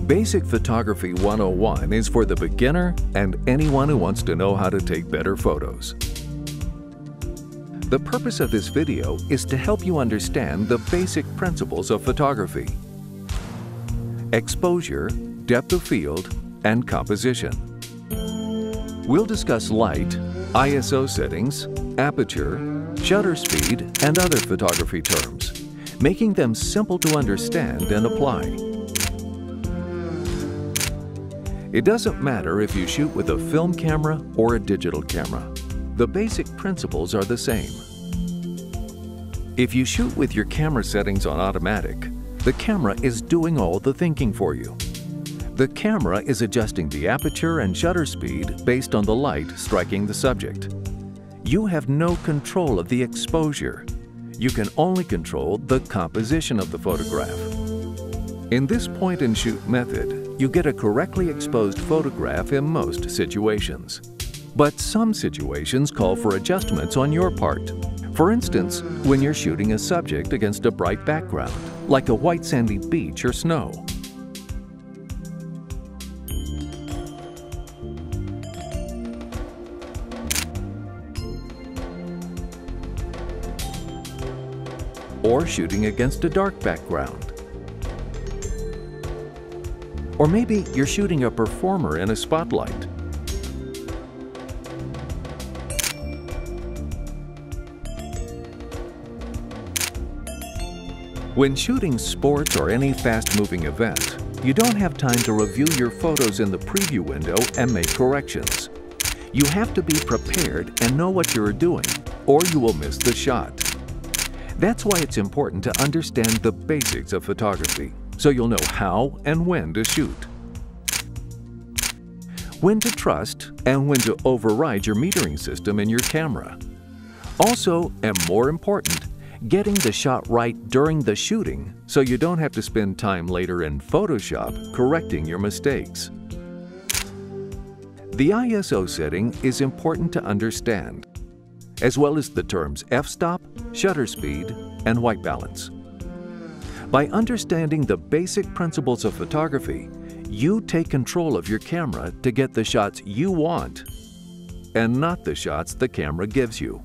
Basic Photography 101 is for the beginner and anyone who wants to know how to take better photos. The purpose of this video is to help you understand the basic principles of photography: exposure, depth of field, and composition. We'll discuss light, ISO settings, aperture, shutter speed, and other photography terms, making them simple to understand and apply. It doesn't matter if you shoot with a film camera or a digital camera. The basic principles are the same. If you shoot with your camera settings on automatic, the camera is doing all the thinking for you. The camera is adjusting the aperture and shutter speed based on the light striking the subject. You have no control of the exposure. You can only control the composition of the photograph. In this point-and-shoot method, you get a correctly exposed photograph in most situations. But some situations call for adjustments on your part. For instance, when you're shooting a subject against a bright background, like a white sandy beach or snow. Or shooting against a dark background. Or maybe you're shooting a performer in a spotlight. When shooting sports or any fast-moving event, you don't have time to review your photos in the preview window and make corrections. You have to be prepared and know what you're doing, or you will miss the shot. That's why it's important to understand the basics of photography, so you'll know how and when to shoot. When to trust and when to override your metering system in your camera. Also, and more important, getting the shot right during the shooting so you don't have to spend time later in Photoshop correcting your mistakes. The ISO setting is important to understand, as well as the terms f-stop, shutter speed, and white balance. By understanding the basic principles of photography, you take control of your camera to get the shots you want, and not the shots the camera gives you.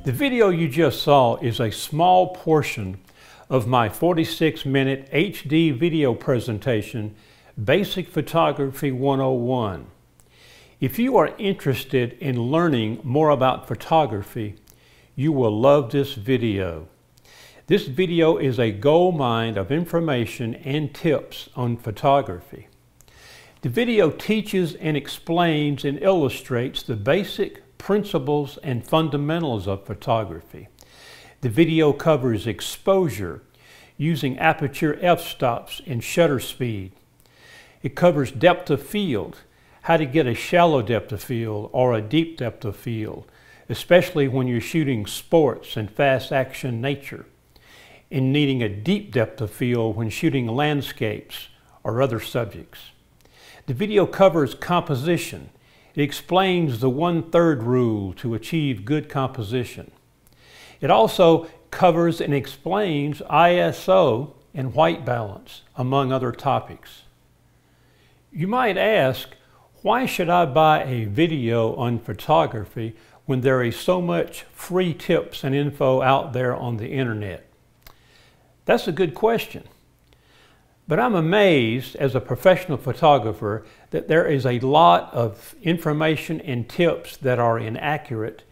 The video you just saw is a small portion of my 46-minute HD video presentation, Basic Photography 101. If you are interested in learning more about photography, you will love this video. This video is a goldmine of information and tips on photography. The video teaches and explains and illustrates the basic principles and fundamentals of photography. The video covers exposure using aperture f-stops and shutter speed. It covers depth of field, how to get a shallow depth of field or a deep depth of field, especially when you're shooting sports and fast action nature, and needing a deep depth of field when shooting landscapes or other subjects. The video covers composition. It explains the 1/3 rule to achieve good composition. It also covers and explains ISO and white balance, among other topics. You might ask, why should I buy a video on photography when there is so much free tips and info out there on the internet? That's a good question. But I'm amazed as a professional photographer that there is a lot of information and tips that are inaccurate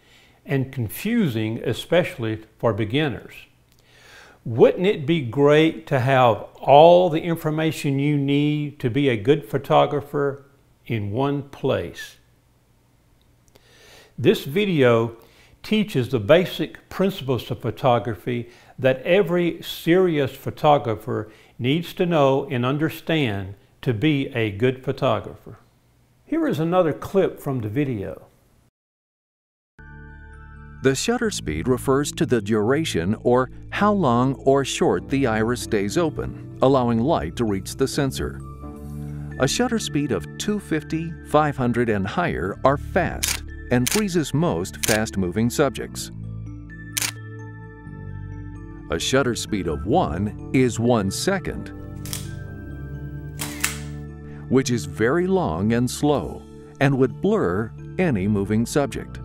and confusing, especially for beginners. Wouldn't it be great to have all the information you need to be a good photographer in one place? This video teaches the basic principles of photography that every serious photographer needs to know and understand to be a good photographer. Here is another clip from the video. The shutter speed refers to the duration or how long or short the iris stays open, allowing light to reach the sensor. A shutter speed of 250, 500, and higher are fast, and freezes most fast-moving subjects. A shutter speed of 1 is 1 second, which is very long and slow, and would blur any moving subject.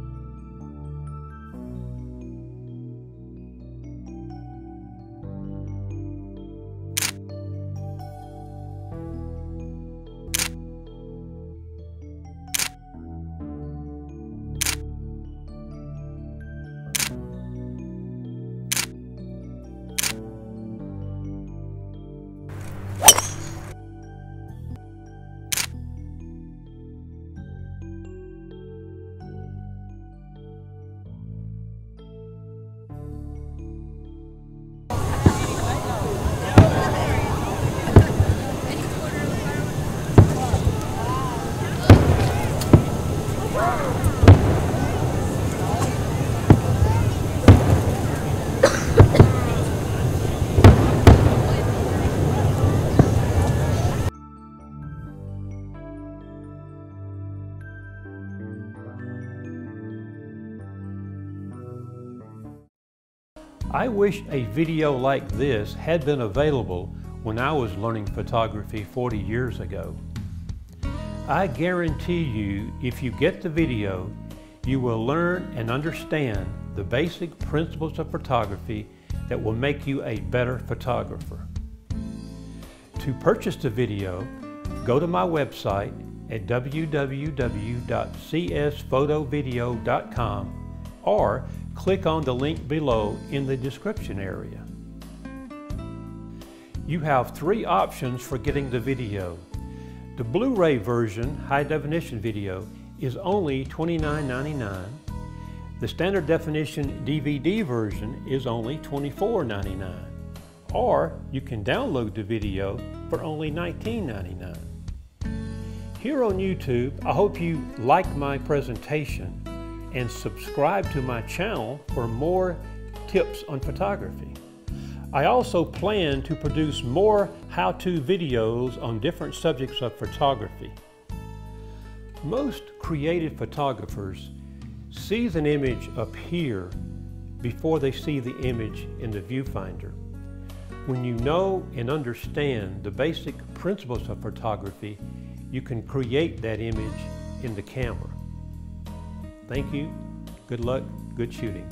I wish a video like this had been available when I was learning photography 40 years ago. I guarantee you, if you get the video, you will learn and understand the basic principles of photography that will make you a better photographer. To purchase the video, go to my website at www.csphotovideo.com or click on the link below in the description area. You have 3 options for getting the video. The Blu-ray version, high definition video, is only $29.99. The standard definition DVD version is only $24.99. Or you can download the video for only $19.99. Here on YouTube, I hope you like my presentation and subscribe to my channel for more tips on photography. I also plan to produce more how-to videos on different subjects of photography. Most creative photographers see an image appear before they see the image in the viewfinder. When you know and understand the basic principles of photography, you can create that image in the camera. Thank you, good luck, good shooting.